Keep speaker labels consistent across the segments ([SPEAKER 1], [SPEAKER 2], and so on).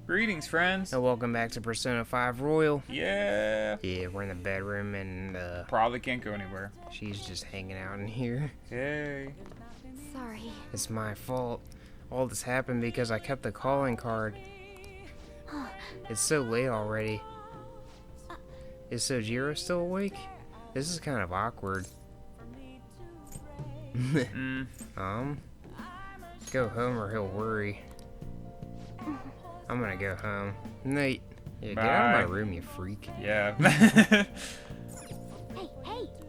[SPEAKER 1] Greetings, friends.
[SPEAKER 2] And welcome back to Persona 5 Royal.
[SPEAKER 1] Yeah.
[SPEAKER 2] Yeah, we're in the bedroom and
[SPEAKER 1] Probably can't go anywhere.
[SPEAKER 2] she's just hanging out in here.
[SPEAKER 1] Hey.
[SPEAKER 3] Sorry.
[SPEAKER 2] It's my fault. All this happened because I kept the calling card. It's so late already. Is Sojiro still awake? This is kind of awkward. Go home or he'll worry. I'm gonna go home. Nate, yeah, get out of my room, you freak.
[SPEAKER 1] Yeah.
[SPEAKER 3] Hey.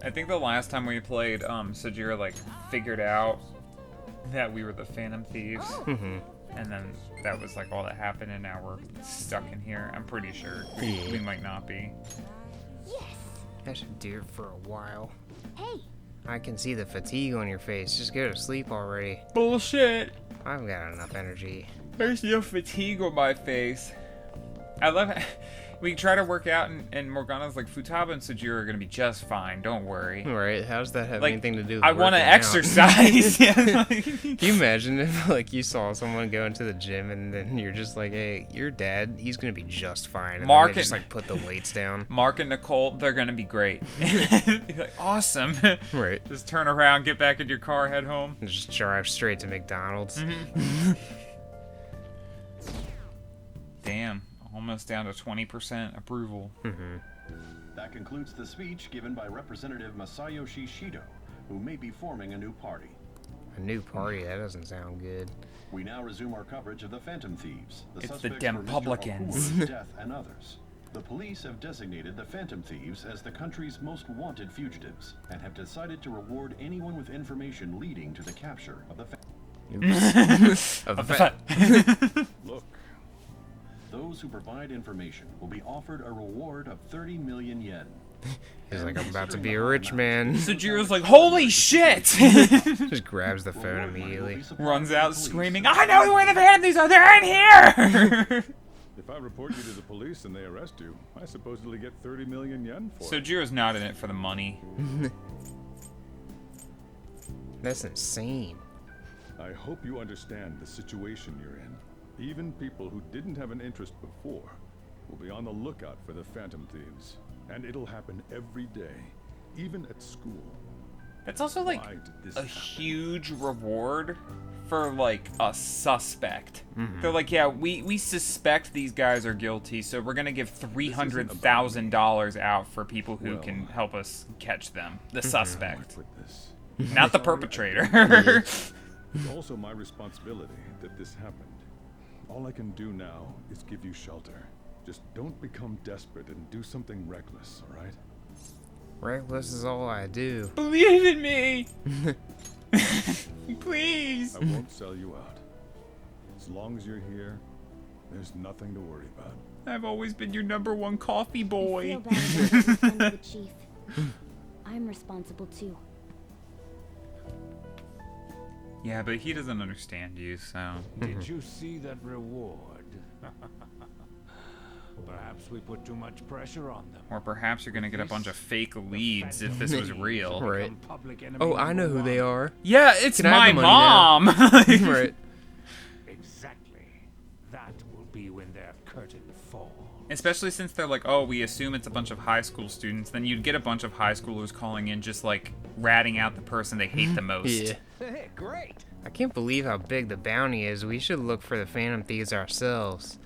[SPEAKER 1] I think the last time we played, Sojiro, like, figured out that we were the Phantom Thieves. And then that was, like, all that happened, and now we're stuck in here. I'm pretty sure.
[SPEAKER 2] Yeah.
[SPEAKER 1] We might not be.
[SPEAKER 3] Yes.
[SPEAKER 2] I should do it for a while.
[SPEAKER 3] Hey.
[SPEAKER 2] I can see the fatigue on your face. Just go to sleep already.
[SPEAKER 1] Bullshit.
[SPEAKER 2] I've got enough energy.
[SPEAKER 1] There's no fatigue on my face. I love it. We try to work out, and Morgana's like, Futaba and Sojiro are gonna be just fine. Don't worry.
[SPEAKER 2] Right? How's that have
[SPEAKER 1] Like,
[SPEAKER 2] anything to do with
[SPEAKER 1] I want to
[SPEAKER 2] working out?
[SPEAKER 1] exercise. Yeah,
[SPEAKER 2] Can you imagine if, like, you saw someone go into the gym and then you're just like, hey, your dad, he's gonna be just fine. And
[SPEAKER 1] Mark
[SPEAKER 2] then they just,
[SPEAKER 1] it-
[SPEAKER 2] like, put the weights down.
[SPEAKER 1] Mark and Nicole, they're gonna be great. You're like, awesome.
[SPEAKER 2] Right.
[SPEAKER 1] Just turn around, get back in your car, head home.
[SPEAKER 2] And just drive straight to McDonald's.
[SPEAKER 1] Damn, almost down to 20% approval.
[SPEAKER 4] That concludes the speech given by Representative Masayoshi Shido, who may be forming a new party.
[SPEAKER 2] A new party, that doesn't sound good.
[SPEAKER 4] We now resume our coverage of the Phantom Thieves, the
[SPEAKER 1] It's the
[SPEAKER 4] suspects for Mr.
[SPEAKER 1] Dempublicans.
[SPEAKER 4] Okuro's death and others. The police have designated the Phantom Thieves as the country's most wanted fugitives, and have decided to reward anyone with information leading to the capture of the
[SPEAKER 2] Of the
[SPEAKER 4] Look. Those who provide information will be offered a reward of 30 million yen.
[SPEAKER 2] He's like, I'm about to be a rich man.
[SPEAKER 1] Sojiro's like, holy shit!
[SPEAKER 2] Just grabs the phone immediately.
[SPEAKER 1] Runs out screaming, I know where the Phantom Thieves are! They're in here!
[SPEAKER 5] If I report you to the police and they arrest you, I supposedly get 30 million yen for it.
[SPEAKER 1] Sojiro's not in it for the money.
[SPEAKER 2] That's insane.
[SPEAKER 5] I hope you understand the situation you're in. Even people who didn't have an interest before will be on the lookout for the Phantom Thieves. And it'll happen every day, even at school.
[SPEAKER 1] That's also like
[SPEAKER 5] Why did this
[SPEAKER 1] a
[SPEAKER 5] happen?
[SPEAKER 1] huge reward for like a suspect. They're like, yeah, we suspect these guys are guilty, so we're gonna give $300,000 out for people who
[SPEAKER 5] Well,
[SPEAKER 1] can help us catch them. The suspect,
[SPEAKER 5] With this.
[SPEAKER 1] not the perpetrator.
[SPEAKER 5] It's also my responsibility that this happened. All I can do now is give you shelter. Just don't become desperate and do something reckless, all right?
[SPEAKER 2] Reckless is all I do.
[SPEAKER 1] Believe in me, please.
[SPEAKER 5] I won't sell you out. As long as you're here, there's nothing to worry about.
[SPEAKER 1] I've always been your #1 coffee
[SPEAKER 3] I
[SPEAKER 1] boy.
[SPEAKER 3] feel bad about what happened to the chief. I'm responsible too.
[SPEAKER 1] Yeah, but he doesn't understand you, so.
[SPEAKER 6] Did you see that reward? Perhaps we put too much pressure on them.
[SPEAKER 1] Or perhaps you're gonna get a bunch of fake leads if this was real.
[SPEAKER 2] Right.
[SPEAKER 6] Become public enemy
[SPEAKER 2] Oh, I know who
[SPEAKER 6] number
[SPEAKER 2] they
[SPEAKER 6] one.
[SPEAKER 2] are.
[SPEAKER 1] Yeah, it's
[SPEAKER 2] Can I
[SPEAKER 1] my
[SPEAKER 2] have the money
[SPEAKER 1] mom.
[SPEAKER 2] Right.
[SPEAKER 6] Exactly. That will be when their curtain falls.
[SPEAKER 1] Especially since they're like, oh, we assume it's a bunch of high school students. Then you'd get a bunch of high schoolers calling in, just like ratting out the person they hate the most.
[SPEAKER 2] Yeah.
[SPEAKER 6] Hey, great.
[SPEAKER 2] I can't believe how big the bounty is. We should look for the Phantom Thieves ourselves.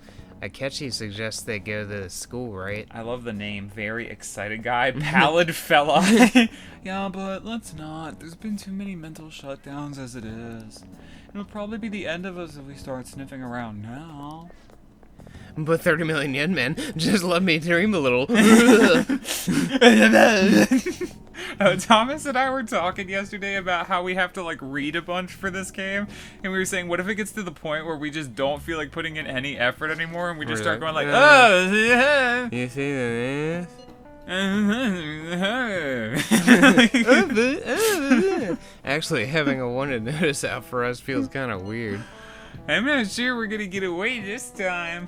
[SPEAKER 2] Akechi suggests they go to the school, right?
[SPEAKER 1] I love the name. Very excited guy. Pallid fella. Yeah, but let's not. There's been too many mental shutdowns as it is. It'll probably be the end of us if we start sniffing around now.
[SPEAKER 2] But 30 million yen, man. Just let me dream a little.
[SPEAKER 1] Thomas and I were talking yesterday about how we have to like read a bunch for this game, and we were saying, what if it gets to the point where we just don't feel like putting in any effort anymore, and we just
[SPEAKER 2] We're
[SPEAKER 1] start going
[SPEAKER 2] like,
[SPEAKER 1] like, oh, yeah.
[SPEAKER 2] You see this? Actually, having a wanted notice out for us feels kind of weird.
[SPEAKER 1] I'm not sure we're gonna get away this time.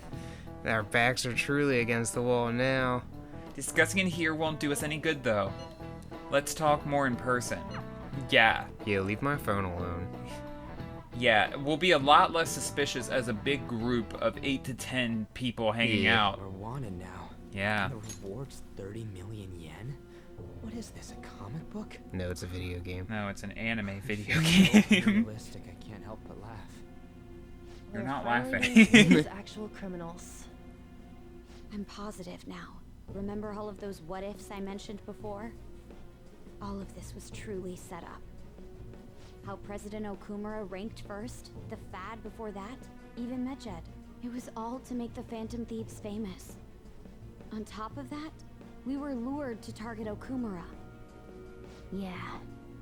[SPEAKER 2] Our backs are truly against the wall now.
[SPEAKER 1] Discussing in here won't do us any good, though. Let's talk more in person. Yeah.
[SPEAKER 2] Yeah, leave my phone alone.
[SPEAKER 1] Yeah, we'll be a lot less suspicious as a big group of 8 to 10 people hanging
[SPEAKER 2] Yeah.
[SPEAKER 1] out.
[SPEAKER 7] We're wanted now.
[SPEAKER 1] Yeah.
[SPEAKER 7] The reward's 30 million yen? What is this, a comic book?
[SPEAKER 2] No, it's a video game.
[SPEAKER 1] No, it's an anime video
[SPEAKER 7] So
[SPEAKER 1] game.
[SPEAKER 7] realistic, I can't help but laugh.
[SPEAKER 1] You're
[SPEAKER 8] We're
[SPEAKER 1] not
[SPEAKER 8] finally
[SPEAKER 1] laughing.
[SPEAKER 8] being seen as actual criminals.
[SPEAKER 3] I'm positive now. Remember all of those what ifs I mentioned before? All of this was truly set up. How President Okumura ranked first, the Fad before that, even Medjed. It was all to make the Phantom Thieves famous. On top of that, we were lured to target Okumura. Yeah,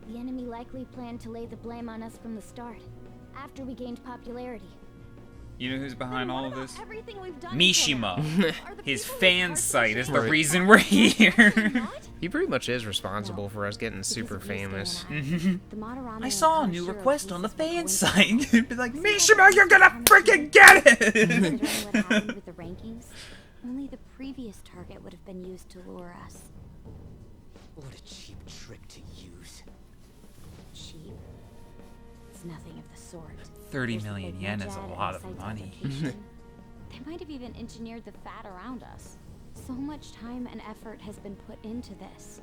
[SPEAKER 3] the enemy likely planned to lay the blame on us from the start, after we gained popularity.
[SPEAKER 1] You know who's behind
[SPEAKER 3] Then
[SPEAKER 1] all
[SPEAKER 3] what
[SPEAKER 1] of
[SPEAKER 3] about
[SPEAKER 1] this?
[SPEAKER 3] everything we've done
[SPEAKER 1] Mishima.
[SPEAKER 3] for them? Are the
[SPEAKER 1] His
[SPEAKER 3] people
[SPEAKER 1] fan
[SPEAKER 3] in charge
[SPEAKER 1] site is the
[SPEAKER 3] ashamed?
[SPEAKER 1] reason we're here.
[SPEAKER 3] Not?
[SPEAKER 2] He pretty much is responsible
[SPEAKER 3] No,
[SPEAKER 2] for us getting
[SPEAKER 3] Because
[SPEAKER 2] super
[SPEAKER 3] of Yusuke
[SPEAKER 2] famous.
[SPEAKER 3] and I. The Madarame
[SPEAKER 1] I
[SPEAKER 3] and
[SPEAKER 1] saw a new
[SPEAKER 3] Kaneshiro
[SPEAKER 1] request on the
[SPEAKER 3] cases
[SPEAKER 1] fan
[SPEAKER 3] were coincidence.
[SPEAKER 1] site. Be like, Mishima, you're gonna freaking get it!
[SPEAKER 3] Considering what happened with the rankings, only the previous target would have been used to lure us.
[SPEAKER 7] What a cheap trick to use.
[SPEAKER 3] Cheap. It's nothing of the sort.
[SPEAKER 1] 30
[SPEAKER 3] There's the
[SPEAKER 1] million
[SPEAKER 3] big
[SPEAKER 1] yen is a
[SPEAKER 3] Medjed
[SPEAKER 1] lot
[SPEAKER 3] and
[SPEAKER 1] of
[SPEAKER 3] site's
[SPEAKER 1] money.
[SPEAKER 3] application. They might have even engineered the fat around us. So much time and effort has been put into this.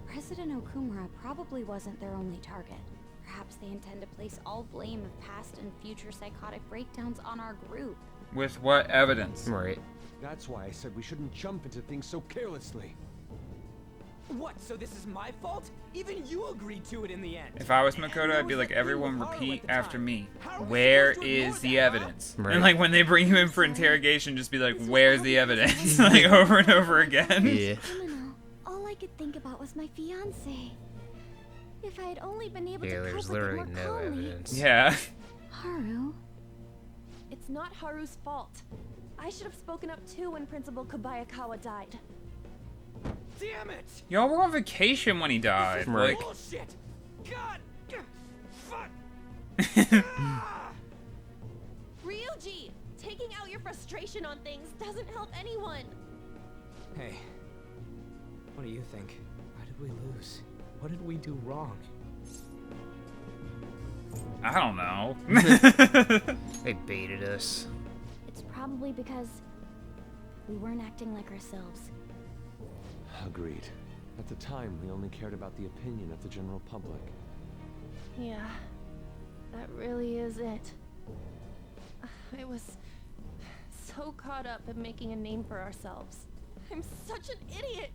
[SPEAKER 3] President Okumura probably wasn't their only target. Perhaps they intend to place all blame of past and future psychotic breakdowns on our group.
[SPEAKER 1] With what evidence?
[SPEAKER 2] Right.
[SPEAKER 9] That's why I said we shouldn't jump into things so carelessly.
[SPEAKER 7] What, so this is my fault? Even you agreed to it in the end.
[SPEAKER 1] If I was Makoto, I'd be like, everyone repeat after me. Where is the evidence?
[SPEAKER 2] Right.
[SPEAKER 1] And like when they bring you in for interrogation, just be like, where's the evidence? Like over and over again.
[SPEAKER 2] Yeah.
[SPEAKER 3] Criminal. All I could think about was my fiance. If I had only been able
[SPEAKER 2] Yeah,
[SPEAKER 3] to
[SPEAKER 2] there's
[SPEAKER 3] cope with it
[SPEAKER 2] literally
[SPEAKER 3] more
[SPEAKER 2] no
[SPEAKER 3] calmly.
[SPEAKER 2] evidence.
[SPEAKER 1] Yeah.
[SPEAKER 3] Haru.
[SPEAKER 8] It's not Haru's fault. I should have spoken up too when Principal Kobayakawa died.
[SPEAKER 7] Damn it!
[SPEAKER 1] Y'all were on vacation when he died.
[SPEAKER 2] Right.
[SPEAKER 1] Like,
[SPEAKER 7] Bullshit! God! Fuck!
[SPEAKER 8] Ryuji! Taking out your frustration on things doesn't help anyone.
[SPEAKER 7] Hey, what do you think? Why did we lose? What did we do wrong?
[SPEAKER 1] I don't know.
[SPEAKER 2] They baited us.
[SPEAKER 3] It's probably because we weren't acting like ourselves.
[SPEAKER 9] Agreed. At the time, we only cared about the opinion of the general public.
[SPEAKER 8] Yeah, that really is it. I was so caught up in making a name for ourselves. I'm such an idiot.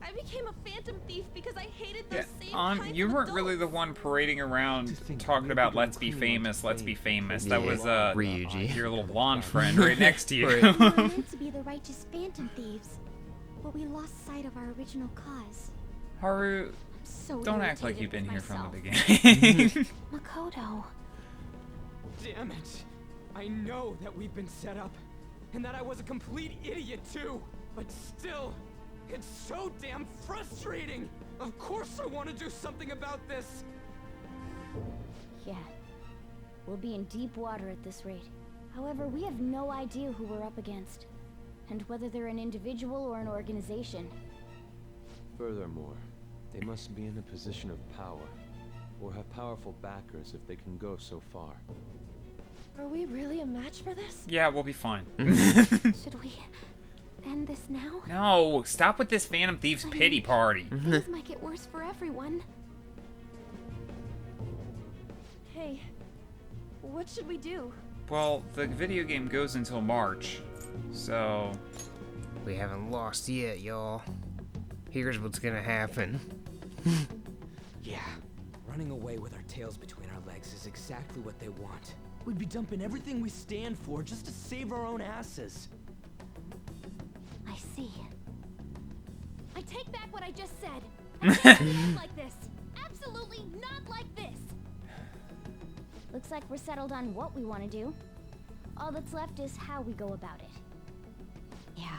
[SPEAKER 8] I became a phantom thief because I hated those same kinds
[SPEAKER 1] you
[SPEAKER 8] of
[SPEAKER 1] weren't really the
[SPEAKER 8] adults.
[SPEAKER 1] one parading around
[SPEAKER 9] To think
[SPEAKER 1] talking
[SPEAKER 9] maybe
[SPEAKER 1] about
[SPEAKER 9] don't
[SPEAKER 1] let's be
[SPEAKER 9] clean up
[SPEAKER 1] famous,
[SPEAKER 9] the
[SPEAKER 1] let's be
[SPEAKER 9] fame.
[SPEAKER 1] famous.
[SPEAKER 2] Yeah.
[SPEAKER 1] That was
[SPEAKER 2] Ryuji.
[SPEAKER 1] your little blonde friend right next to you.
[SPEAKER 2] Right.
[SPEAKER 3] We were meant to be the righteous phantom thieves, but we lost sight of our original cause.
[SPEAKER 1] Haru,
[SPEAKER 3] I'm so
[SPEAKER 1] don't act like
[SPEAKER 3] irritated
[SPEAKER 1] you've been
[SPEAKER 3] with
[SPEAKER 1] here from the
[SPEAKER 3] myself.
[SPEAKER 1] beginning.
[SPEAKER 3] Makoto.
[SPEAKER 7] Damn it! I know that we've been set up, and that I was a complete idiot too, but still, it's so damn frustrating! Of course I want to do something about this!
[SPEAKER 3] Yeah. We'll be in deep water at this rate. However, we have no idea who we're up against, and whether they're an individual or an organization.
[SPEAKER 9] Furthermore, they must be in a position of power, or have powerful backers if they can go so far.
[SPEAKER 8] Are we really a match for this?
[SPEAKER 1] Yeah, we'll be fine.
[SPEAKER 3] Should we end this now?
[SPEAKER 1] No, stop with this Phantom Thieves pity party.
[SPEAKER 3] Things might get worse for everyone.
[SPEAKER 8] Hey, what should we do?
[SPEAKER 1] Well, the video game goes until March, so
[SPEAKER 2] We haven't lost yet, y'all. Here's what's gonna happen.
[SPEAKER 7] Yeah, running away with our tails between our legs is exactly what they want. We'd be dumping everything we stand for just to save our own asses.
[SPEAKER 3] I see. I take back what I just said. I can't end like this. Absolutely not like this. Looks like we're settled on what we want to do. All that's left is how we go about it. Yeah.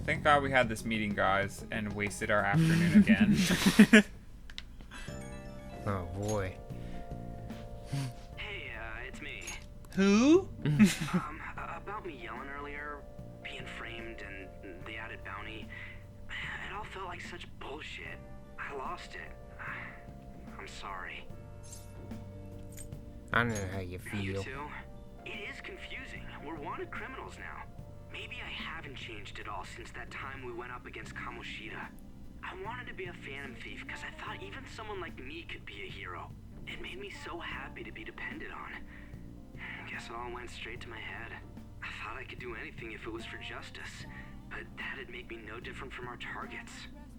[SPEAKER 1] thank God we had this meeting, guys, and wasted our afternoon again.
[SPEAKER 2] Oh boy.
[SPEAKER 10] Hey, it's me.
[SPEAKER 1] Who?
[SPEAKER 10] About me yelling earlier, being framed, and the added bounty. It all felt like such bullshit. I lost it. I'm sorry.
[SPEAKER 2] I know how you
[SPEAKER 10] You
[SPEAKER 2] feel.
[SPEAKER 10] too? It is confusing. We're wanted criminals now. Maybe I haven't changed at all since that time we went up against Kamoshida. I wanted to be a Phantom Thief because I thought even someone like me could be a hero. It made me so happy to be depended on. Guess it all went straight to my head. I thought I could do anything if it was for justice, but that'd make me no different from our targets.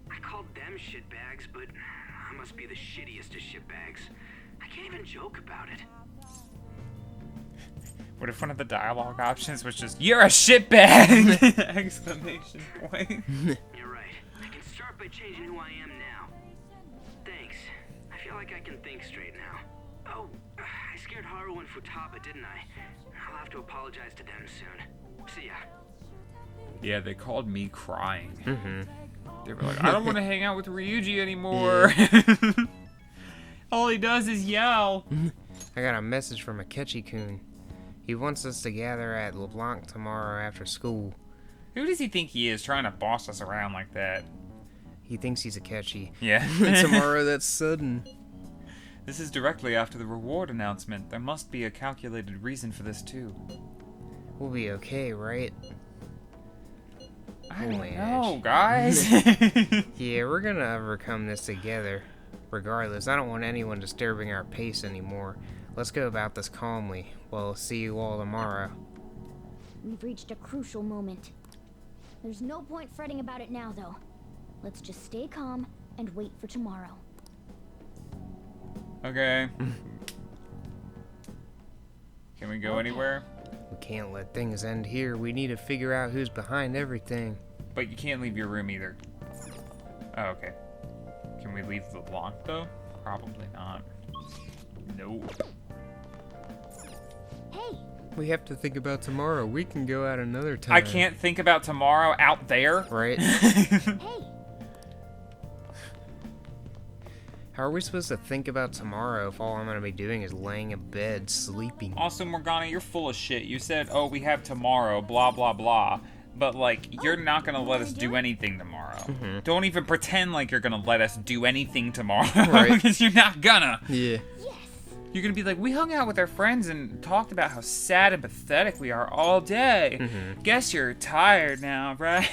[SPEAKER 10] I called them shitbags, but I must be the shittiest of shitbags. I can't even joke about it.
[SPEAKER 1] What if one of the dialogue options was just, "You're a shitbag!" Exclamation point.
[SPEAKER 10] You're right. I can start by changing who I am now. Thanks. I feel like I can think straight now. Oh, I scared Haru and Futaba, didn't I? I'll have to apologize to them soon. See ya.
[SPEAKER 1] Yeah, they called me crying.
[SPEAKER 2] Mm-hmm.
[SPEAKER 1] They were like, "I don't want to hang out with Ryuji anymore." All he does is yell.
[SPEAKER 2] I got a message from Akechi-kun. He wants us to gather at LeBlanc tomorrow after school.
[SPEAKER 1] Who does he think he is, trying to boss us around like that?
[SPEAKER 2] He thinks he's Akechi.
[SPEAKER 1] Yeah.
[SPEAKER 2] Tomorrow, that's sudden.
[SPEAKER 1] This is directly after the reward announcement. There must be a calculated reason for this, too.
[SPEAKER 2] We'll be okay, right?
[SPEAKER 1] I don't
[SPEAKER 2] Holy
[SPEAKER 1] know,
[SPEAKER 2] Ash.
[SPEAKER 1] guys.
[SPEAKER 2] Yeah, we're gonna overcome this together. Regardless, I don't want anyone disturbing our pace anymore. Let's go about this calmly. Well, see you all tomorrow.
[SPEAKER 3] We've reached a crucial moment. There's no point fretting about it now, though. Let's just stay calm and wait for tomorrow.
[SPEAKER 1] Okay. Can we go anywhere?
[SPEAKER 2] We can't let things end here. We need to figure out who's behind everything.
[SPEAKER 1] But you can't leave your room either. Oh, okay. Can we leave the block, though? Probably not. Nope.
[SPEAKER 3] Hey!
[SPEAKER 2] We have to think about tomorrow. We can go out another time.
[SPEAKER 1] I can't think about tomorrow out there.
[SPEAKER 2] Right?
[SPEAKER 3] Hey!
[SPEAKER 2] How are we supposed to think about tomorrow if all I'm gonna be doing is laying in bed, sleeping?
[SPEAKER 1] Also, Morgana, you're full of shit. You said, "Oh, we have tomorrow, blah, blah, blah." But, like, you're not gonna let us do anything tomorrow.
[SPEAKER 2] Mm-hmm.
[SPEAKER 1] Don't even pretend like you're gonna let us do anything tomorrow.
[SPEAKER 2] Right.
[SPEAKER 1] Because you're not gonna.
[SPEAKER 2] Yeah.
[SPEAKER 3] Yes!
[SPEAKER 1] You're gonna be like, "We hung out with our friends and talked about how sad and pathetic we are all day.
[SPEAKER 2] Mm-hmm.
[SPEAKER 1] Guess you're tired now, right?"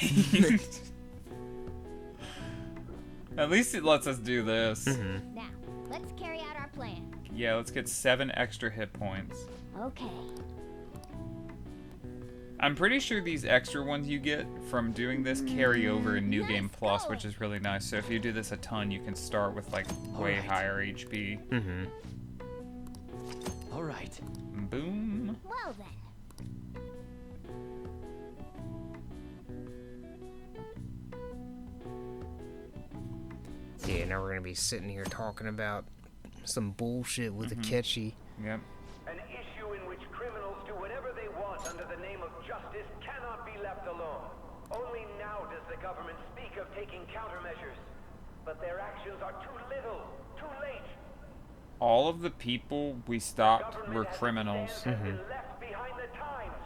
[SPEAKER 1] At least it lets us do this.
[SPEAKER 2] Mm-hmm.
[SPEAKER 3] Now, let's carry out our plan.
[SPEAKER 1] Yeah, let's get 7 extra hit points.
[SPEAKER 3] Okay.
[SPEAKER 1] I'm pretty sure these extra ones you get from doing this carry over in New Game Plus, which is really nice. So if you do this a ton, you can start with like way higher HP.
[SPEAKER 2] Mm-hmm.
[SPEAKER 11] All right.
[SPEAKER 1] Boom.
[SPEAKER 3] Well then.
[SPEAKER 2] Yeah, now we're gonna be sitting here talking about some bullshit with Akechi.
[SPEAKER 1] Yep.
[SPEAKER 12] An issue in which criminals do whatever they want under the name of justice cannot be left alone. Only now does the government speak of taking countermeasures. But their actions are too little, too late.
[SPEAKER 1] All of the people we stopped were criminals.
[SPEAKER 12] Has been left behind the times.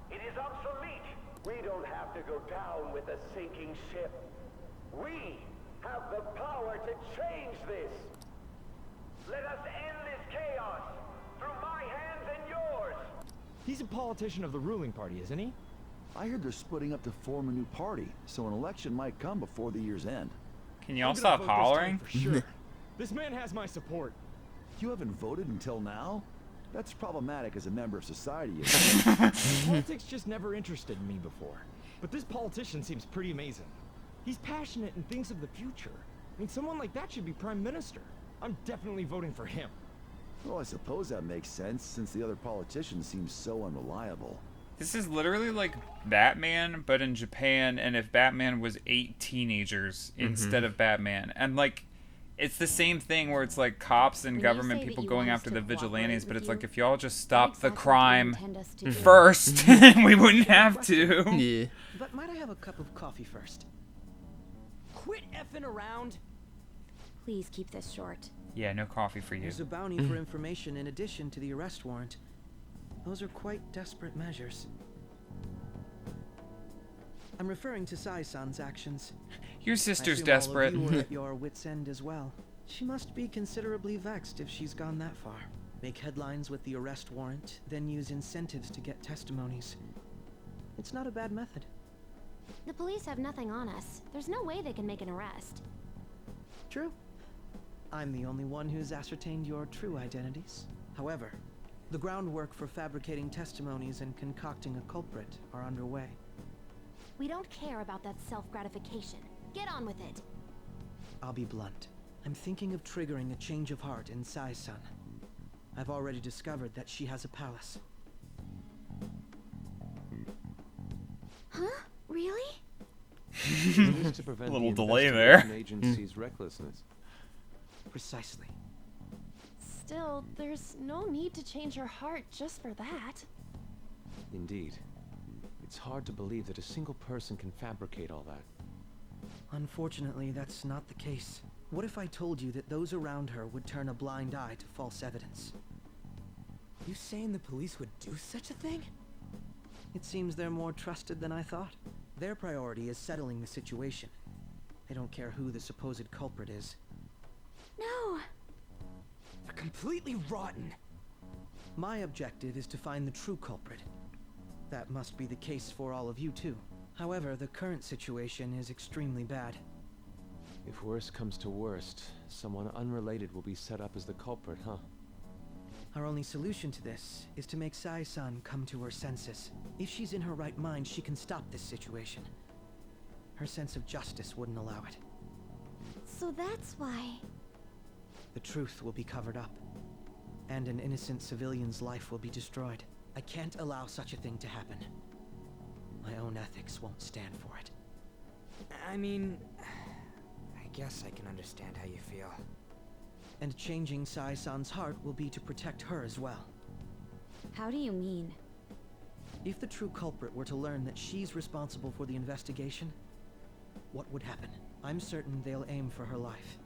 [SPEAKER 12] It is obsolete. We don't have to go down with a sinking ship. We have the power to change this. Let us end this chaos through my hands and yours.
[SPEAKER 11] He's a politician of the ruling party, isn't he?
[SPEAKER 13] I heard they're splitting up to form a new party, so an election might come before the year's end.
[SPEAKER 1] Can y'all
[SPEAKER 11] I'm gonna
[SPEAKER 1] stop
[SPEAKER 11] vote this time
[SPEAKER 1] hollering?
[SPEAKER 11] for sure. This man has my support.
[SPEAKER 13] You haven't voted until now? That's problematic as a member of society.
[SPEAKER 11] Politics just never interested me before. But this politician seems pretty amazing. He's passionate and thinks of the future. I mean, someone like that should be prime minister. I'm definitely voting for him.
[SPEAKER 13] Well, I suppose that makes sense, since the other politicians seem so unreliable.
[SPEAKER 1] This is literally like Batman, but in Japan, and if Batman was 8 teenagers instead of Batman. And like, it's the same thing where it's like cops and
[SPEAKER 3] When you
[SPEAKER 1] government
[SPEAKER 3] say that
[SPEAKER 1] people
[SPEAKER 3] you
[SPEAKER 1] going
[SPEAKER 3] want us
[SPEAKER 1] after
[SPEAKER 3] to
[SPEAKER 1] the
[SPEAKER 3] cooperate
[SPEAKER 1] vigilantes, but
[SPEAKER 3] with
[SPEAKER 1] it's like
[SPEAKER 3] you,
[SPEAKER 1] if y'all just stop the
[SPEAKER 3] exactly do you
[SPEAKER 1] crime
[SPEAKER 3] intend us to do?
[SPEAKER 1] first, we wouldn't have to.
[SPEAKER 2] Yeah.
[SPEAKER 14] But might I have a cup of coffee first?
[SPEAKER 7] Quit effing around.
[SPEAKER 3] Please keep this short.
[SPEAKER 1] Yeah, no coffee for you.
[SPEAKER 14] There's a bounty for information in addition to the arrest warrant. Those are quite desperate measures. I'm referring to Sai-san's actions.
[SPEAKER 1] Your
[SPEAKER 14] I
[SPEAKER 1] sister's
[SPEAKER 14] assume
[SPEAKER 1] desperate.
[SPEAKER 14] All of you are at your wits' end as well. She must be considerably vexed if she's gone that far. Make headlines with the arrest warrant, then use incentives to get testimonies. It's not a bad method.
[SPEAKER 8] The police have nothing on us. There's no way they can make an arrest.
[SPEAKER 14] True. I'm the only one who's ascertained your true identities. However, the groundwork for fabricating testimonies and concocting a culprit are underway.
[SPEAKER 8] We don't care about that self-gratification. Get on with it.
[SPEAKER 14] I'll be blunt. I'm thinking of triggering a change of heart in Sai-san. I've already discovered that she has a palace.
[SPEAKER 8] Huh? Really?
[SPEAKER 9] To prevent
[SPEAKER 1] Little
[SPEAKER 9] the
[SPEAKER 1] delay there.
[SPEAKER 9] investigation agency's recklessness.
[SPEAKER 14] Precisely.
[SPEAKER 8] Still, there's no need to change her heart just for that.
[SPEAKER 9] Indeed. It's hard to believe that a single person can fabricate all that.
[SPEAKER 14] Unfortunately, that's not the case. What if I told you that those around her would turn a blind eye to false evidence?
[SPEAKER 7] You saying the police would do such a thing?
[SPEAKER 14] It seems they're more trusted than I thought. Their priority is settling the situation. They don't care who the supposed culprit is.
[SPEAKER 8] No!
[SPEAKER 7] They're completely rotten.
[SPEAKER 14] My objective is to find the true culprit. That must be the case for all of you too. However, the current situation is extremely bad.
[SPEAKER 9] If worst comes to worst, someone unrelated will be set up as the culprit, huh?
[SPEAKER 14] Our only solution to this is to make Sai-san come to her senses. If she's in her right mind, she can stop this situation. Her sense of justice wouldn't allow it.
[SPEAKER 8] So that's why...
[SPEAKER 14] The truth will be covered up, and an innocent civilian's life will be destroyed. I can't allow such a thing to happen. My own ethics won't stand for it.
[SPEAKER 7] I mean... I guess I can understand how you feel.
[SPEAKER 14] And changing Sai-san's heart will be to protect her as well.
[SPEAKER 3] How do you mean?
[SPEAKER 14] If the true culprit were to learn that she's responsible for the investigation, what would happen? I'm certain they'll aim for her life.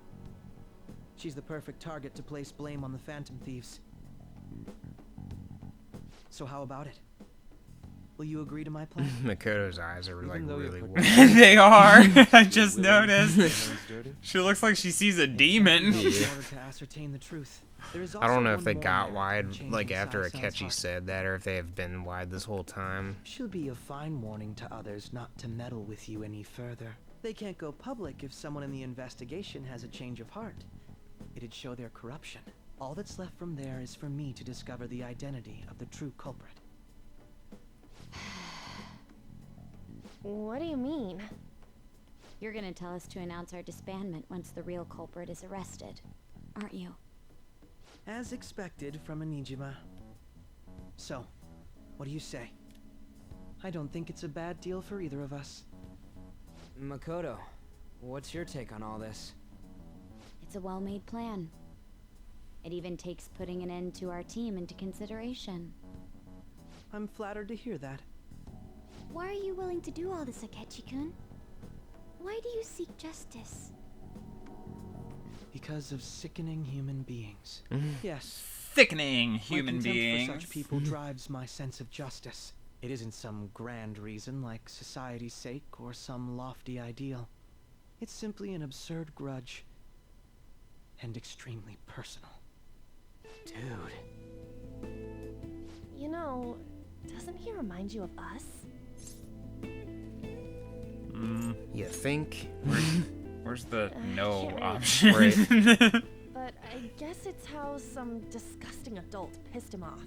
[SPEAKER 14] She's the perfect target to place blame on the Phantom Thieves. So how about it? Will you agree to my plan?
[SPEAKER 2] Makoto's eyes are like really wide.
[SPEAKER 1] They are. I just noticed. She looks like she sees a demon.
[SPEAKER 14] In order to ascertain the truth, there is
[SPEAKER 2] I don't know
[SPEAKER 14] also
[SPEAKER 2] if they
[SPEAKER 14] one
[SPEAKER 2] got
[SPEAKER 14] more
[SPEAKER 2] wide
[SPEAKER 14] changing
[SPEAKER 2] like after
[SPEAKER 14] Sai-san's
[SPEAKER 2] Akechi
[SPEAKER 14] heart.
[SPEAKER 2] said that, or if they have been wide this whole time.
[SPEAKER 14] Should be a fine warning to others not to meddle with you any further. They can't go public if someone in the investigation has a change of heart. It'd show their corruption. All that's left from there is for me to discover the identity of the true culprit.
[SPEAKER 8] What do you mean?
[SPEAKER 3] You're gonna tell us to announce our disbandment once the real culprit is arrested, aren't you?
[SPEAKER 14] As expected from a Nijima. So, what do you say? I don't think it's a bad deal for either of us.
[SPEAKER 7] Makoto, what's your take on all this?
[SPEAKER 3] It's a well-made plan. It even takes putting an end to our team into consideration.
[SPEAKER 14] I'm flattered to hear that.
[SPEAKER 3] Why are you willing to do all this, Akechi-kun? Why do you seek justice?
[SPEAKER 14] Because of sickening human beings. Yes.
[SPEAKER 1] Sickening human
[SPEAKER 14] my contempt
[SPEAKER 1] beings.
[SPEAKER 14] for such people drives my sense of justice. It isn't some grand reason like society's sake or some lofty ideal. It's simply an absurd grudge. And extremely personal.
[SPEAKER 7] Dude.
[SPEAKER 8] You know, doesn't he remind you of us?
[SPEAKER 2] You think?
[SPEAKER 1] Where's the
[SPEAKER 8] I
[SPEAKER 1] no
[SPEAKER 8] can't really
[SPEAKER 1] option?
[SPEAKER 2] Right.
[SPEAKER 8] But I guess it's how some disgusting adult pissed him off.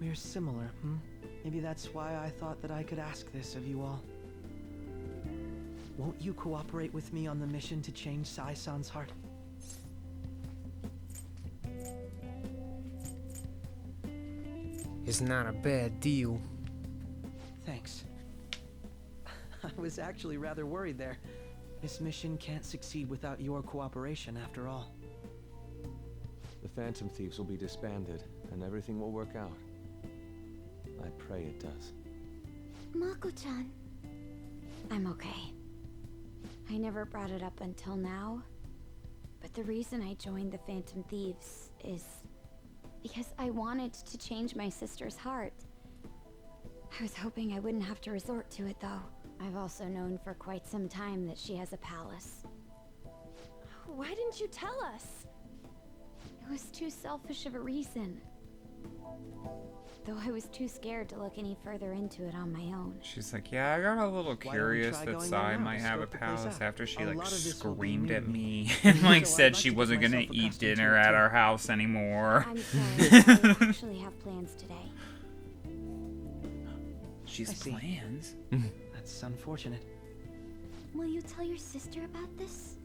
[SPEAKER 14] We're similar, Maybe that's why I thought that I could ask this of you all. Won't you cooperate with me on the mission to change Sai-san's heart?
[SPEAKER 2] It's not a bad deal.
[SPEAKER 14] Thanks. I was actually rather worried there. This mission can't succeed without your cooperation, after all.
[SPEAKER 9] The Phantom Thieves will be disbanded, and everything will work out. I pray it does.
[SPEAKER 3] Mako-chan. I'm okay. I never brought it up until now, but the reason I joined the Phantom Thieves is because I wanted to change my sister's heart. I was hoping I wouldn't have to resort to it, though. I've also known for quite some time that she has a palace.
[SPEAKER 8] Why didn't you tell us?
[SPEAKER 3] It It was too selfish of a reason. Though I was too scared to look any further into it on my own.
[SPEAKER 1] She's like, yeah, I got a little curious
[SPEAKER 14] try
[SPEAKER 1] that
[SPEAKER 14] going
[SPEAKER 1] Sai
[SPEAKER 14] around
[SPEAKER 1] might
[SPEAKER 14] to
[SPEAKER 1] have a
[SPEAKER 14] scope the place
[SPEAKER 1] palace
[SPEAKER 14] out?
[SPEAKER 1] after she
[SPEAKER 14] A
[SPEAKER 1] like
[SPEAKER 14] lot of this will be
[SPEAKER 1] screamed
[SPEAKER 14] new
[SPEAKER 1] at
[SPEAKER 14] to
[SPEAKER 1] me and like
[SPEAKER 14] So I'd
[SPEAKER 1] said
[SPEAKER 14] like
[SPEAKER 1] she
[SPEAKER 14] to get
[SPEAKER 1] wasn't gonna
[SPEAKER 14] myself
[SPEAKER 1] eat
[SPEAKER 14] accustomed to
[SPEAKER 1] dinner
[SPEAKER 14] it
[SPEAKER 1] at
[SPEAKER 14] too.
[SPEAKER 1] our house anymore.
[SPEAKER 3] I'm sorry, I actually have plans today.
[SPEAKER 1] She has
[SPEAKER 14] I see.
[SPEAKER 1] plans.
[SPEAKER 14] That's unfortunate.
[SPEAKER 3] Will you tell your sister about this?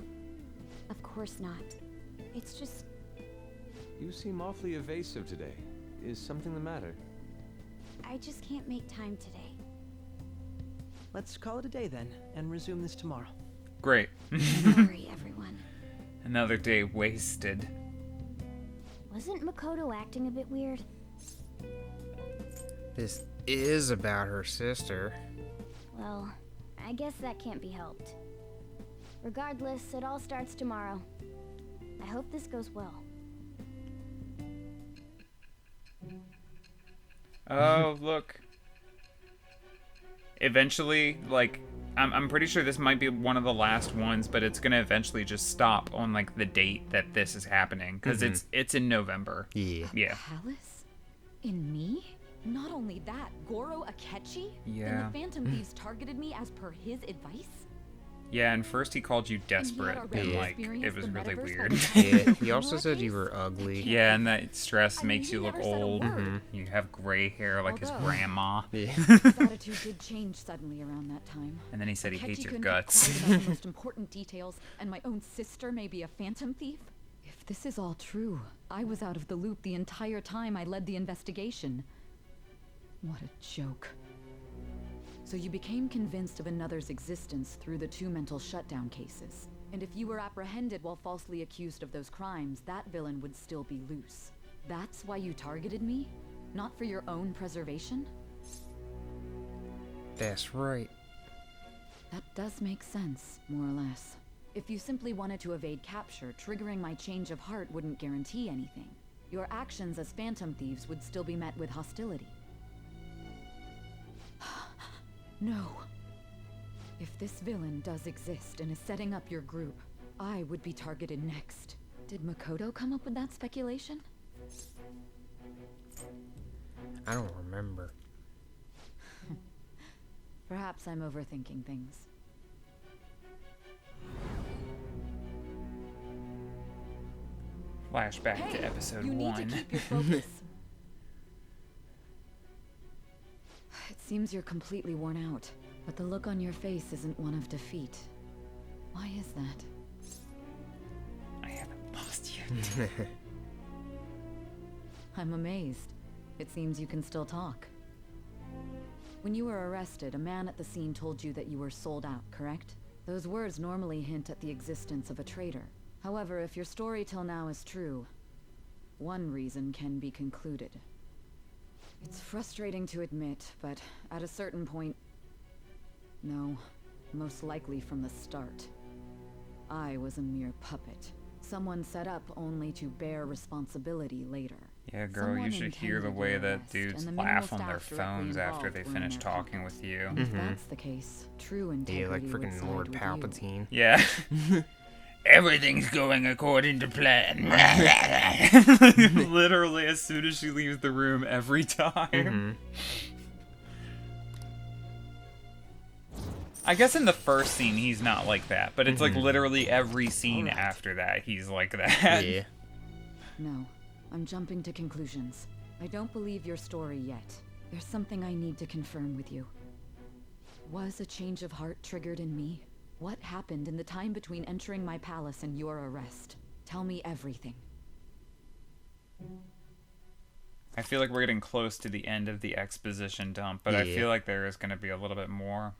[SPEAKER 3] Of course not. It's just...
[SPEAKER 9] You seem awfully evasive today. Is something the matter?
[SPEAKER 3] I just can't make time today.
[SPEAKER 14] Let's call it a day then, and resume this tomorrow.
[SPEAKER 1] Great.
[SPEAKER 3] Sorry, everyone.
[SPEAKER 1] Another day wasted.
[SPEAKER 3] Wasn't Makoto acting a bit weird?
[SPEAKER 2] This is about her sister.
[SPEAKER 3] Well, I guess that can't be helped. Regardless, it all starts tomorrow. I hope this goes well.
[SPEAKER 1] Oh, look. Eventually, like, I'm pretty sure this might be one of the last ones, but it's gonna eventually just stop on like the date that this is happening, because it's in November.
[SPEAKER 2] Yeah.
[SPEAKER 1] Yeah.
[SPEAKER 15] Palace? In me? Not only that, Goro Akechi? Then
[SPEAKER 1] Yeah.
[SPEAKER 15] the Phantom Thieves targeted me as per his advice?
[SPEAKER 1] Yeah, and first he called you desperate,
[SPEAKER 15] already
[SPEAKER 1] and like
[SPEAKER 15] experienced
[SPEAKER 1] it was
[SPEAKER 15] the
[SPEAKER 1] really
[SPEAKER 15] metaverse
[SPEAKER 1] weird.
[SPEAKER 2] Yeah. He also said you were ugly.
[SPEAKER 1] Yeah, and that stress
[SPEAKER 15] I mean,
[SPEAKER 1] makes
[SPEAKER 15] he
[SPEAKER 1] you look
[SPEAKER 15] never said a
[SPEAKER 1] old.
[SPEAKER 15] word.
[SPEAKER 1] You have gray hair like his
[SPEAKER 15] Although-
[SPEAKER 1] grandma.
[SPEAKER 2] Yeah.
[SPEAKER 15] His attitude did change suddenly around that time.
[SPEAKER 1] And then he said he hates
[SPEAKER 15] Akechi
[SPEAKER 1] your
[SPEAKER 15] couldn't keep
[SPEAKER 1] guts.
[SPEAKER 15] quiet about the most important details, and my own sister may be a phantom thief? If this is all true, I was out of the loop the entire time I led the investigation. What a joke. So you became convinced of another's existence through the 2 mental shutdown cases. And if you were apprehended while falsely accused of those crimes, that villain would still be loose. That's why you targeted me? Not for your own preservation?
[SPEAKER 2] That's right.
[SPEAKER 15] That does make sense, more or less. If you simply wanted to evade capture, triggering my change of heart wouldn't guarantee anything. Your actions as phantom thieves would still be met with hostility. No. If this villain does exist and is setting up your group, I would be targeted next. Did Makoto come up with that speculation?
[SPEAKER 2] I don't remember.
[SPEAKER 15] Perhaps I'm overthinking things.
[SPEAKER 1] Flashback to episode
[SPEAKER 15] you
[SPEAKER 1] 1.
[SPEAKER 15] need to keep your focus. It seems you're completely worn out, but the look on your face isn't one of defeat. Why is that?
[SPEAKER 1] I haven't lost yet.
[SPEAKER 15] I'm amazed. It seems you can still talk. When you were arrested, a man at the scene told you that you were sold out, correct? Those words normally hint at the existence of a traitor. However, if your story till now is true, one reason can be concluded. It's frustrating to admit, but at a certain point... No, most likely from the start. I was a mere puppet. Someone set up only to bear responsibility later.
[SPEAKER 1] Yeah, girl, you
[SPEAKER 15] Someone
[SPEAKER 1] should hear the
[SPEAKER 15] intended
[SPEAKER 1] way
[SPEAKER 15] your
[SPEAKER 1] that
[SPEAKER 15] arrest,
[SPEAKER 1] dudes
[SPEAKER 15] and the minimal
[SPEAKER 1] laugh on their
[SPEAKER 15] staff directly
[SPEAKER 1] phones after
[SPEAKER 15] involved
[SPEAKER 1] they
[SPEAKER 15] were in
[SPEAKER 1] finish
[SPEAKER 15] their
[SPEAKER 1] talking with you.
[SPEAKER 15] If that's the case, true integrity
[SPEAKER 2] Yeah, like
[SPEAKER 15] would
[SPEAKER 2] freaking
[SPEAKER 15] side
[SPEAKER 2] Lord
[SPEAKER 15] with you.
[SPEAKER 2] Palpatine.
[SPEAKER 1] Yeah. Everything's going according to plan. Literally, as soon as she leaves the room, every time. I guess in the first scene, he's not like that, but it's like literally every scene after that, he's like that.
[SPEAKER 2] Yeah.
[SPEAKER 15] No, I'm jumping to conclusions. I don't believe your story yet. There's something I need to confirm with you. Was a change of heart triggered in me? What happened in the time between entering my palace and your arrest? Tell me everything.
[SPEAKER 1] I feel like we're getting close to the end of the exposition dump, but I
[SPEAKER 2] Yeah.
[SPEAKER 1] feel like there is going to be a little bit more.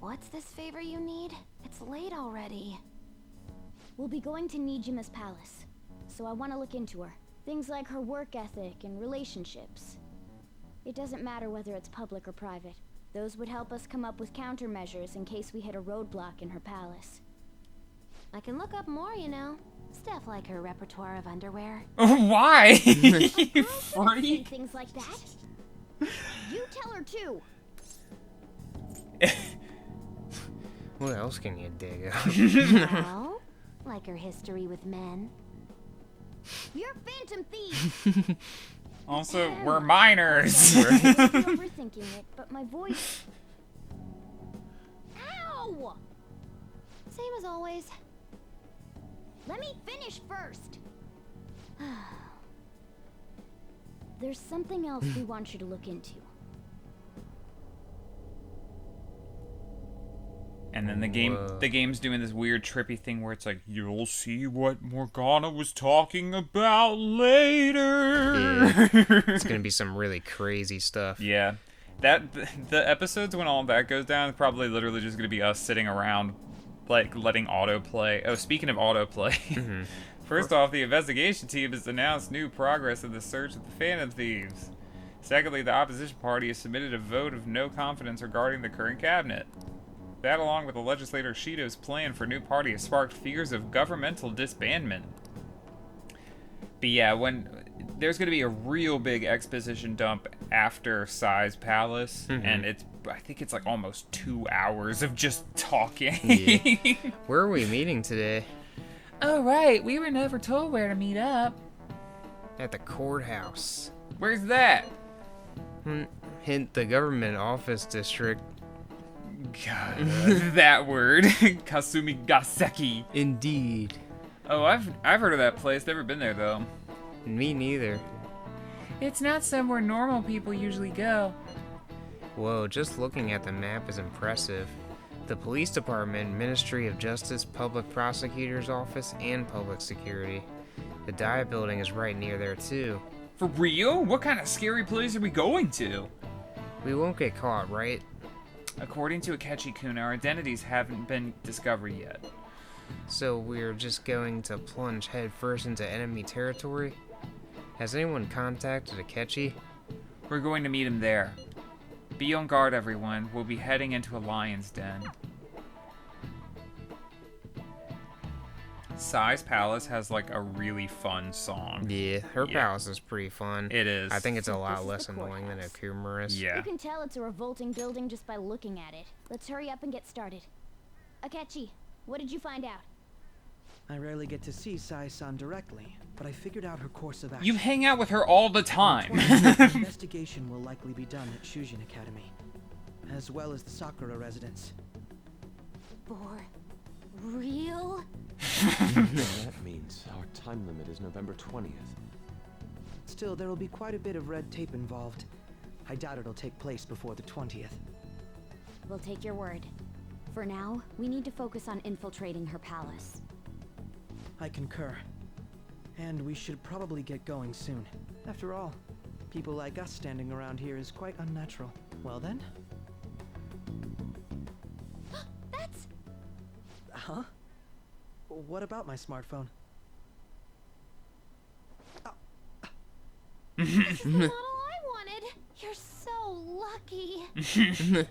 [SPEAKER 3] What's this favor you need? It's late already. We'll be going to Nijima's palace, so I want to look into her. Things like her work ethic and relationships. It doesn't matter whether it's public or private. Those would help us come up with countermeasures in case we hit a roadblock in her palace. I can look up more, you know. Stuff like her repertoire of underwear.
[SPEAKER 1] Why?
[SPEAKER 3] You freak. Things like that. You tell her too.
[SPEAKER 2] What else can you dig up?
[SPEAKER 3] Well, Like her history with men. You're phantom thief!
[SPEAKER 1] Also, we're minors.
[SPEAKER 3] I'm overthinking it, but my voice... Ow! Same as always. Let me finish first. There's something else we want you to look into.
[SPEAKER 1] And then the game's doing this weird trippy thing where it's like, you'll see what Morgana was talking about later.
[SPEAKER 2] Yeah. It's gonna be some really crazy stuff.
[SPEAKER 1] Yeah. The episodes when all that goes down is probably literally just gonna be us sitting around, like, letting autoplay. Oh, speaking of autoplay. First off, the investigation team has announced new progress in the search of the Phantom Thieves. Secondly, the opposition party has submitted a vote of no confidence regarding the current cabinet. That, along with the legislator Shido's plan for new party, has sparked fears of governmental disbandment. But yeah, there's going to be a real big exposition dump after Sai's Palace, and I think it's like almost 2 hours of just talking.
[SPEAKER 2] Yeah. Where are we meeting today?
[SPEAKER 1] Oh, right. We were never told where to meet up.
[SPEAKER 2] At the courthouse.
[SPEAKER 1] Where's that?
[SPEAKER 2] Hint, the government office district.
[SPEAKER 1] God, that word. Kasumi Gaseki.
[SPEAKER 2] Indeed.
[SPEAKER 1] Oh, I've heard of that place. Never been there, though.
[SPEAKER 2] Me neither.
[SPEAKER 1] It's not somewhere normal people usually go.
[SPEAKER 2] Whoa, just looking at the map is impressive. The police department, Ministry of Justice, Public Prosecutor's Office, and Public Security. The Diet Building is right near there, too.
[SPEAKER 1] For real? What kind of scary place are we going to?
[SPEAKER 2] We won't get caught, right?
[SPEAKER 1] According to Akechi-kun, our identities haven't been discovered yet.
[SPEAKER 2] So we're just going to plunge headfirst into enemy territory? Has anyone contacted Akechi?
[SPEAKER 1] We're going to meet him there. Be on guard, everyone. We'll be heading into a lion's den. Sai's Palace has like a really fun song.
[SPEAKER 2] Yeah, her palace is pretty fun.
[SPEAKER 1] It is.
[SPEAKER 2] I think it's a lot less annoying than Okumura's.
[SPEAKER 1] Yeah.
[SPEAKER 3] You can tell it's a revolting building just by looking at it. Let's hurry up and get started. Akechi, what did you find out?
[SPEAKER 14] I rarely get to see Sai-san directly, but I figured out her course of action.
[SPEAKER 1] You hang out with her all the time.
[SPEAKER 14] The investigation will likely be done at Shujin Academy, as well as the Sakura residence.
[SPEAKER 3] For real?
[SPEAKER 9] That means our time limit is November 20th.
[SPEAKER 14] Still, there will be quite a bit of red tape involved. I doubt it'll take place before the 20th.
[SPEAKER 3] We'll take your word. For now, we need to focus on infiltrating her palace.
[SPEAKER 14] I concur. And we should probably get going soon. After all, people like us standing around here is quite unnatural. Well then?
[SPEAKER 3] That's...
[SPEAKER 14] Huh? What about my smartphone?
[SPEAKER 3] This is the model I wanted! You're so lucky!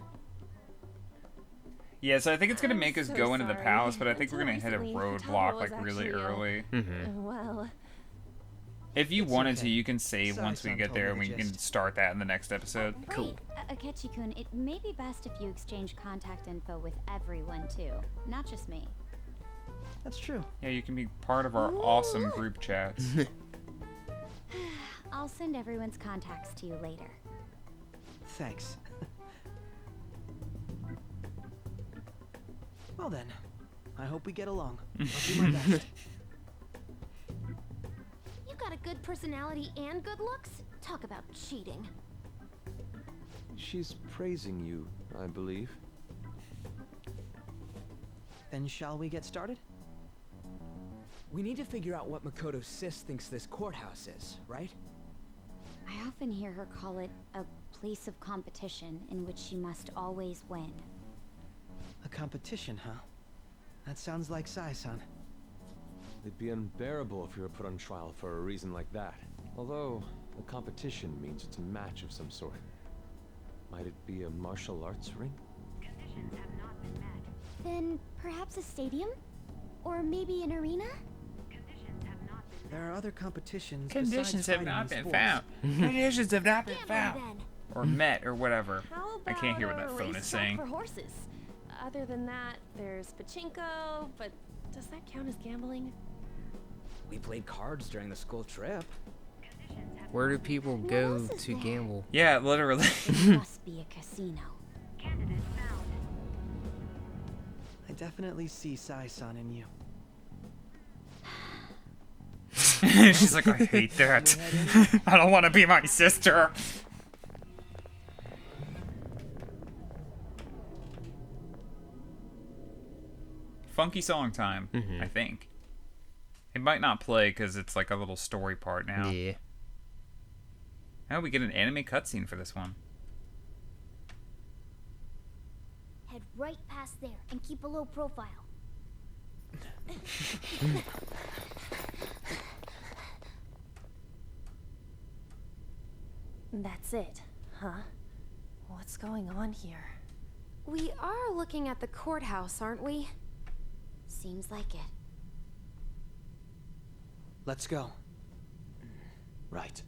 [SPEAKER 1] Yeah, so I think it's gonna make us go into the palace, but I think we're gonna hit a roadblock like really early.
[SPEAKER 8] Well,
[SPEAKER 1] if you wanted to, you can save once we get there, and we can start that in the next episode.
[SPEAKER 3] Cool. Akechi-kun, it may be best if you exchange contact info with everyone too, not just me.
[SPEAKER 14] That's true.
[SPEAKER 1] Yeah, you can be part of our awesome group chats.
[SPEAKER 3] I'll send everyone's contacts to you later.
[SPEAKER 14] Thanks. Well then, I hope we get along. I'll do my best.
[SPEAKER 8] you got a good personality and good looks? Talk about cheating.
[SPEAKER 9] She's praising you, I believe.
[SPEAKER 14] Then shall we get started?
[SPEAKER 7] We need to figure out what Makoto Sis thinks this courthouse is, right?
[SPEAKER 3] I often hear her call it a place of competition in which she must always win.
[SPEAKER 14] A competition, huh? That sounds like Sai-san.
[SPEAKER 9] It'd be unbearable if you were put on trial for a reason like that. Although, a competition means it's a match of some sort. Might it be a martial arts ring?
[SPEAKER 3] Conditions have not been met. Then perhaps a stadium? Or maybe an arena? Conditions have not been met.
[SPEAKER 14] There are other competitions.
[SPEAKER 1] Conditions have not been found.
[SPEAKER 3] Conditions
[SPEAKER 1] have not been found. Or met, or whatever.
[SPEAKER 8] How about
[SPEAKER 1] I can't hear what that
[SPEAKER 8] a
[SPEAKER 1] phone is
[SPEAKER 8] racetrack
[SPEAKER 1] saying.
[SPEAKER 8] for horses? Other than that, there's pachinko, but Does that count as gambling?
[SPEAKER 7] We played cards during the school trip.
[SPEAKER 2] Where do people go to gamble?
[SPEAKER 1] Yeah, literally.
[SPEAKER 3] It must be a casino.
[SPEAKER 14] I definitely see Sai-san in you.
[SPEAKER 1] She's like, I hate that. I don't want to be my sister. Funky song time, I think. It might not play because it's like a little story part now.
[SPEAKER 2] Yeah.
[SPEAKER 1] Now we get an anime cutscene for this one.
[SPEAKER 16] Head right past there and keep a low profile.
[SPEAKER 8] That's it, huh? What's going on here?
[SPEAKER 3] We are looking at the courthouse, aren't we? Seems like it.
[SPEAKER 14] Let's go.
[SPEAKER 7] Right.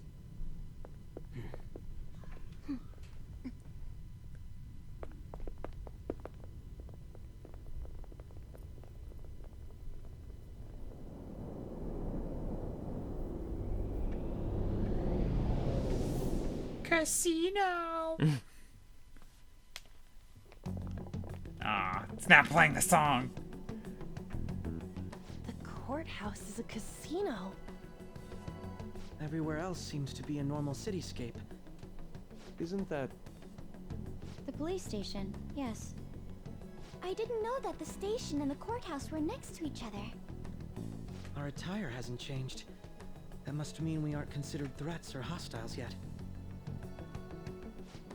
[SPEAKER 1] Casino. Ah, it's not playing the song.
[SPEAKER 8] The courthouse is a casino.
[SPEAKER 14] Everywhere else seems to be a normal cityscape.
[SPEAKER 9] Isn't that...
[SPEAKER 3] The police station, yes.
[SPEAKER 16] I didn't know that the station and the courthouse were next to each other.
[SPEAKER 14] Our attire hasn't changed. That must mean we aren't considered threats or hostiles yet.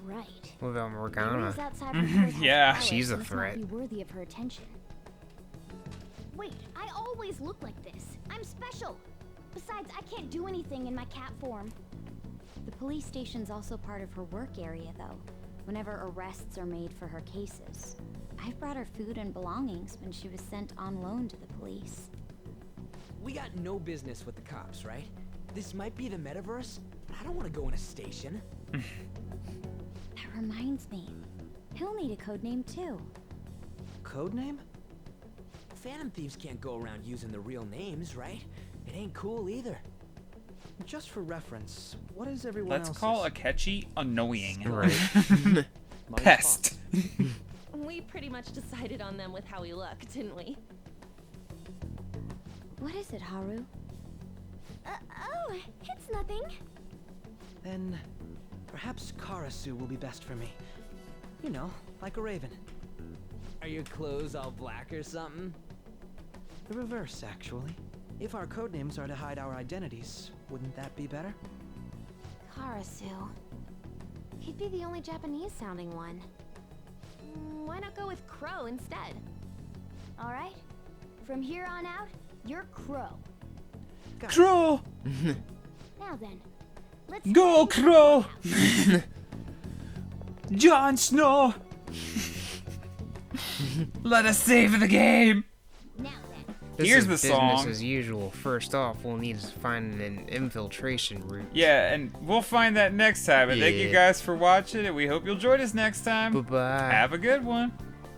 [SPEAKER 16] Right.
[SPEAKER 2] What about Morgana?
[SPEAKER 16] Maria's outside the courthouse
[SPEAKER 1] Yeah.
[SPEAKER 16] palace
[SPEAKER 2] She's a
[SPEAKER 16] must not
[SPEAKER 2] threat.
[SPEAKER 16] be worthy of her attention. Wait, I always look like this. I'm special. Besides, I can't do anything in my cat form.
[SPEAKER 3] The police station's also part of her work area, though, whenever arrests are made for her cases. I've brought her food and belongings when she was sent on loan to the police.
[SPEAKER 7] We got no business with the cops, right? This might be the metaverse, but I don't want to go in a station.
[SPEAKER 3] That reminds me. He'll need a code name, too.
[SPEAKER 14] Codename?
[SPEAKER 7] Phantom thieves can't go around using the real names, right? It ain't cool either.
[SPEAKER 14] Just for reference, what is everyone
[SPEAKER 1] Let's
[SPEAKER 14] else's?
[SPEAKER 1] call Akechi annoying.
[SPEAKER 2] Right.
[SPEAKER 1] Pest.
[SPEAKER 8] We pretty much decided on them with how we look, didn't we?
[SPEAKER 3] What is it, Haru?
[SPEAKER 16] Oh, it's nothing.
[SPEAKER 14] Then perhaps Karasu will be best for me. You know, like a raven.
[SPEAKER 7] Are your clothes all black or something?
[SPEAKER 14] The reverse, actually. If our codenames are to hide our identities, wouldn't that be better?
[SPEAKER 3] Karasu. He'd be the only Japanese-sounding one.
[SPEAKER 8] Why not go with Crow instead?
[SPEAKER 16] All right. From here on out, you're Crow.
[SPEAKER 1] Crow!
[SPEAKER 16] Now then, let's
[SPEAKER 1] Go,
[SPEAKER 16] head into the
[SPEAKER 1] Crow!
[SPEAKER 16] courthouse.
[SPEAKER 1] Jon Snow! Let us save the game!
[SPEAKER 16] Now then,
[SPEAKER 2] This
[SPEAKER 1] Here's
[SPEAKER 2] is
[SPEAKER 1] the
[SPEAKER 2] business
[SPEAKER 1] song.
[SPEAKER 2] as usual. First off, we'll need to find an infiltration route.
[SPEAKER 1] Yeah, and we'll find that next time. And thank you
[SPEAKER 2] Yeah.
[SPEAKER 1] guys for watching, and we hope you'll join us next time.
[SPEAKER 2] Bye-bye.
[SPEAKER 1] Have a good one.